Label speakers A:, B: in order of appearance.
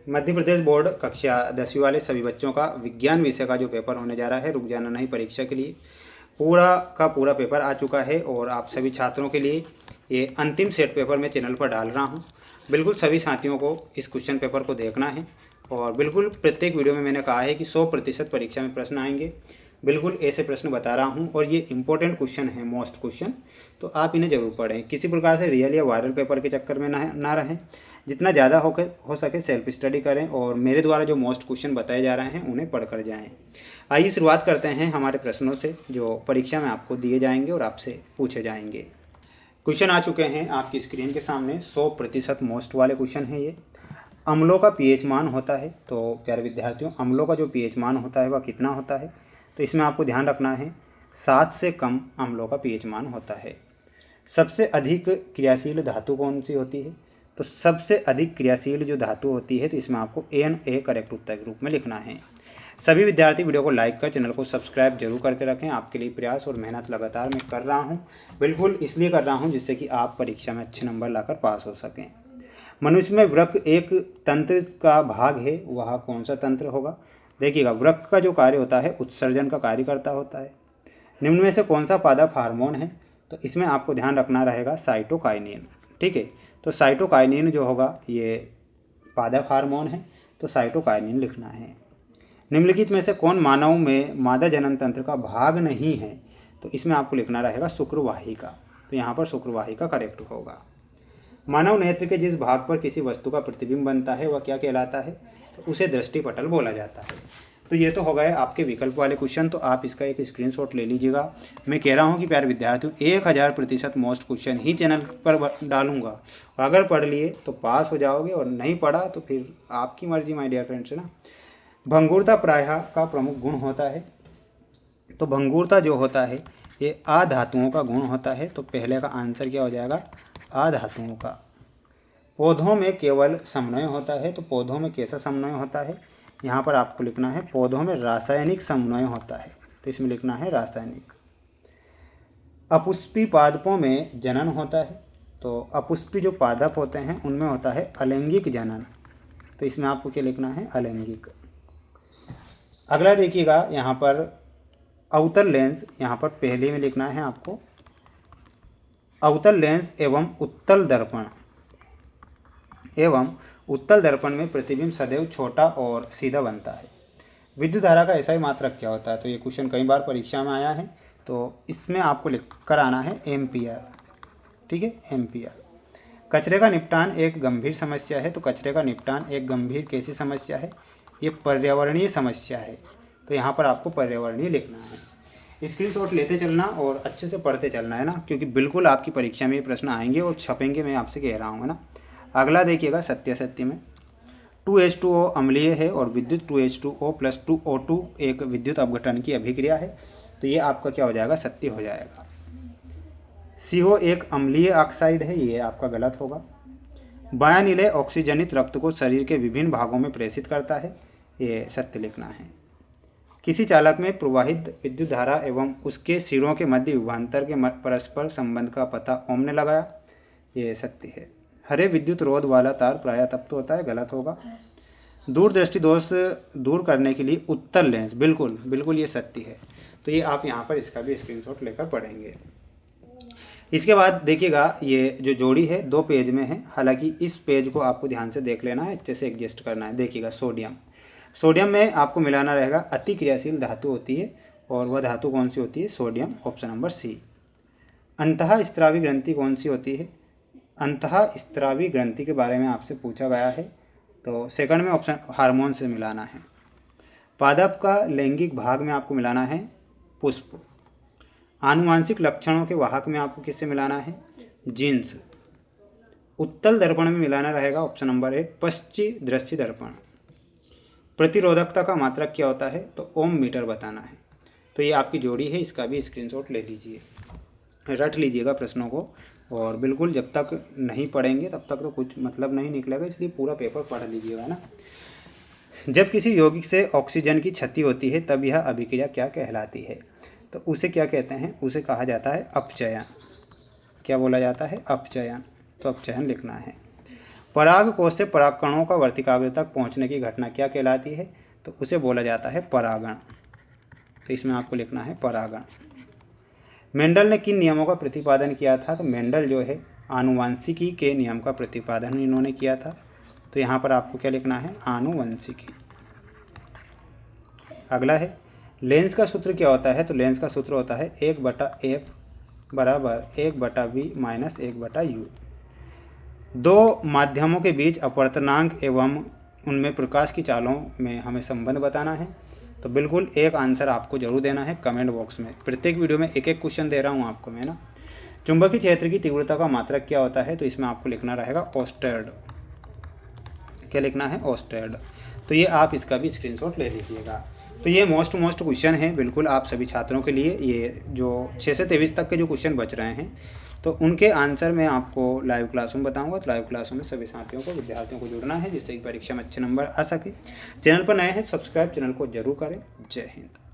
A: Madhya Pradesh board कक्षा 10वीं वाले सभी बच्चों का विज्ञान विषय का जो पेपर होने जा रहा है रुक जाना नहीं परीक्षा के लिए, पूरा का पूरा पेपर आ चुका है और आप सभी छात्रों के लिए ये अंतिम सेट पेपर मैं चैनल पर डाल रहा हूँ। बिल्कुल सभी साथियों को इस क्वेश्चन पेपर को देखना है और बिल्कुल प्रत्येक वीडियो में मैंने कहा है कि 100% परीक्षा में प्रश्न आएंगे। बिल्कुल ऐसे प्रश्न बता रहा हूँ और ये इंपॉर्टेंट क्वेश्चन है, मोस्ट क्वेश्चन, तो आप इन्हें ज़रूर पढ़ें। किसी प्रकार से रियल या वायरल पेपर के चक्कर में ना रहें। जितना ज़्यादा हो सके सेल्फ स्टडी करें और मेरे द्वारा जो मोस्ट क्वेश्चन बताए जा रहे हैं उन्हें पढ़ कर जाएँ। आइए शुरुआत करते हैं हमारे प्रश्नों से जो परीक्षा में आपको दिए जाएंगे और आपसे पूछे जाएंगे। क्वेश्चन आ चुके हैं आपकी स्क्रीन के सामने। 100% मोस्ट वाले क्वेश्चन हैं ये। अम्लों का पीएच मान होता है, तो प्यारे विद्यार्थियों अम्लों का जो पीएच मान होता है वह कितना होता है? तो इसमें आपको ध्यान रखना है 7 से कम अम्लों का पीएच मान होता है। सबसे अधिक क्रियाशील धातु कौन सी होती है? तो सबसे अधिक क्रियाशील जो धातु होती है तो इसमें आपको Na करेक्ट उत्तर के रूप में लिखना है। सभी विद्यार्थी वीडियो को लाइक कर चैनल को सब्सक्राइब जरूर करके रखें। आपके लिए प्रयास और मेहनत लगातार मैं कर रहा हूं, बिल्कुल इसलिए कर रहा हूं जिससे कि आप परीक्षा में अच्छे नंबर लाकर पास हो सकें। मनुष्य में वृक्क एक तंत्र का भाग है, वह कौन सा तंत्र होगा? देखिएगा, वृक्क का जो कार्य होता है उत्सर्जन का कार्य करता होता है। निम्न में से कौन सा पादप हार्मोन है? तो इसमें आपको ध्यान रखना रहेगा साइटोकाइनिन। ठीक है, तो साइटोकाइनिन जो होगा ये पादप हार्मोन है, तो साइटोकाइनिन लिखना है। निम्नलिखित में से कौन मानव में मादा जनन तंत्र का भाग नहीं है? तो इसमें आपको लिखना रहेगा शुक्रवाहिका। तो यहाँ पर शुक्रवाहिका करेक्ट होगा। मानव नेत्र के जिस भाग पर किसी वस्तु का प्रतिबिंब बनता है वह क्या कहलाता है? तो उसे दृष्टिपटल बोला जाता है। तो ये तो हो गए आपके विकल्प वाले क्वेश्चन, तो आप इसका एक स्क्रीनशॉट ले लीजिएगा। मैं कह रहा हूँ कि प्यारे विद्यार्थियों 1000% मोस्ट क्वेश्चन ही चैनल पर डालूंगा। अगर पढ़ लिए तो पास हो जाओगे और नहीं पढ़ा तो फिर आपकी मर्जी माय डियर फ्रेंड्स, है ना। भंगुरता प्रायः का प्रमुख गुण होता है। तो भंगुरता जो होता है ये अधातुओं का गुण होता है। तो पहले का आंसर क्या हो जाएगा? अधातुओं का। पौधों में केवल समन्वय होता है। तो पौधों में कैसा समन्वय होता है? यहाँ पर आपको लिखना है पौधों में रासायनिक समन्वय होता है। तो इसमें लिखना है रासायनिक। अपुष्पी पादपों में जनन होता है। तो अपुष्पी जो पादप होते हैं उनमें होता है अलैंगिक जनन। तो इसमें आपको क्या लिखना है? अलैंगिक। अगला देखिएगा, यहाँ पर अवतल लेंस, यहाँ पर पहले में लिखना है आपको अवतल लेंस एवं उत्तल दर्पण में प्रतिबिंब सदैव छोटा और सीधा बनता है। विद्युत धारा का ऐसा ही मात्रक क्या होता है? तो ये क्वेश्चन कई बार परीक्षा में आया है, तो इसमें आपको लिख कर आना है एम्पियर। ठीक है, एम्पियर। कचरे का निपटान एक गंभीर समस्या है। तो कचरे का निपटान एक गंभीर कैसी समस्या है? ये पर्यावरणीय समस्या है। तो यहाँ पर आपको पर्यावरणीय लिखना है। स्क्रीनशॉट लेते चलना और अच्छे से पढ़ते चलना, है ना, क्योंकि बिल्कुल आपकी परीक्षा में ये प्रश्न आएंगे और छपेंगे, मैं आपसे कह रहा हूँ, है ना। अगला देखिएगा, सत्यासत्य में 2H2O अम्लीय है और विद्युत 2H2O + 2O2 एक विद्युत अपघटन की अभिक्रिया है। तो ये आपका क्या हो जाएगा? सत्य हो जाएगा। CO एक अम्लीय ऑक्साइड है, ये आपका गलत होगा। बायानीले ऑक्सीजनित रक्त को शरीर के विभिन्न भागों में प्रेषित करता है, ये सत्य लिखना है। किसी चालक में प्रवाहित विद्युत धारा एवं उसके सिरों के मध्य विभवांतर के परस्पर संबंध का पता ओम ने लगाया, ये सत्य है। हरे विद्युत रोध वाला तार प्रायः तप्त होता है, गलत होगा। दूरदृष्टि दोष दूर करने के लिए उत्तल लेंस, बिल्कुल बिल्कुल ये सत्य है। तो ये आप यहाँ पर इसका भी स्क्रीनशॉट लेकर पढ़ेंगे। इसके बाद देखिएगा, ये जो जोड़ी है 2 पेज में है, हालांकि इस पेज को आपको ध्यान से देख लेना है, अच्छे से एडजस्ट करना है। देखिएगा, सोडियम में आपको मिलाना रहेगा अति क्रियाशील धातु होती है और वह धातु कौन सी होती है? Sodium, option number C. अंतःस्रावी ग्रंथि कौन सी होती है? अंतःस्रावी ग्रंथि के बारे में आपसे पूछा गया है, तो सेकंड में ऑप्शन हार्मोन से मिलाना है। पादप का लैंगिक भाग में आपको मिलाना है पुष्प। आनुवांशिक लक्षणों के वाहक में आपको किससे मिलाना है? जीन्स। उत्तल दर्पण में मिलाना रहेगा ऑप्शन नंबर 1 पश्चिम दृश्य दर्पण। प्रतिरोधकता का मात्रक क्या होता है? तो ओम मीटर बताना है। तो ये आपकी जोड़ी है, इसका भी स्क्रीनशॉट ले लीजिए, रट लीजिएगा प्रश्नों को। और बिल्कुल जब तक नहीं पढ़ेंगे तब तक तो कुछ मतलब नहीं निकलेगा, इसलिए पूरा पेपर पढ़ लीजिएगा ना। जब किसी यौगिक से ऑक्सीजन की क्षति होती है तब यह अभिक्रिया क्या कहलाती है? तो उसे क्या कहते हैं? उसे कहा जाता है अपचयन। क्या बोला जाता है? अपचयन। तो अपचयन लिखना है। पराग कोश से परागकणों का वर्तिकाग्र तक पहुंचने की घटना क्या कहलाती है? तो उसे बोला जाता है परागण। तो इसमें आपको लिखना है परागण। मेंडल ने किन नियमों का प्रतिपादन किया था? तो मेंडल जो है आनुवंशिकी के नियम का प्रतिपादन इन्होंने किया था। तो यहाँ पर आपको क्या लिखना है? आनुवंशिकी। अगला है लेंस का सूत्र क्या होता है? तो लेंस का सूत्र होता है 1/f बराबर 1/v माइनस 1/u। दो माध्यमों के बीच अपवर्तनांक एवं उनमें प्रकाश की चालों में हमें संबंध बताना है। तो बिल्कुल एक आंसर आपको जरूर देना है कमेंट बॉक्स में। प्रत्येक वीडियो में एक एक क्वेश्चन दे रहा हूँ आपको मैं ना। चुंबकीय क्षेत्र की तीव्रता का मात्रक क्या होता है? तो इसमें आपको लिखना रहेगा ओस्टेड। क्या लिखना है? ओस्टेड। तो ये आप इसका भी स्क्रीनशॉट ले लीजिएगा। तो ये मोस्ट क्वेश्चन है बिल्कुल आप सभी छात्रों के लिए। ये जो 6 से 23 तक के जो क्वेश्चन बच रहे हैं तो उनके आंसर मैं आपको लाइव क्लास में बताऊंगा। तो लाइव क्लासों में सभी साथियों को, विद्यार्थियों को जुड़ना है जिससे कि परीक्षा में अच्छे नंबर आ सके। चैनल पर नए हैं सब्सक्राइब चैनल को जरूर करें। जय हिंद।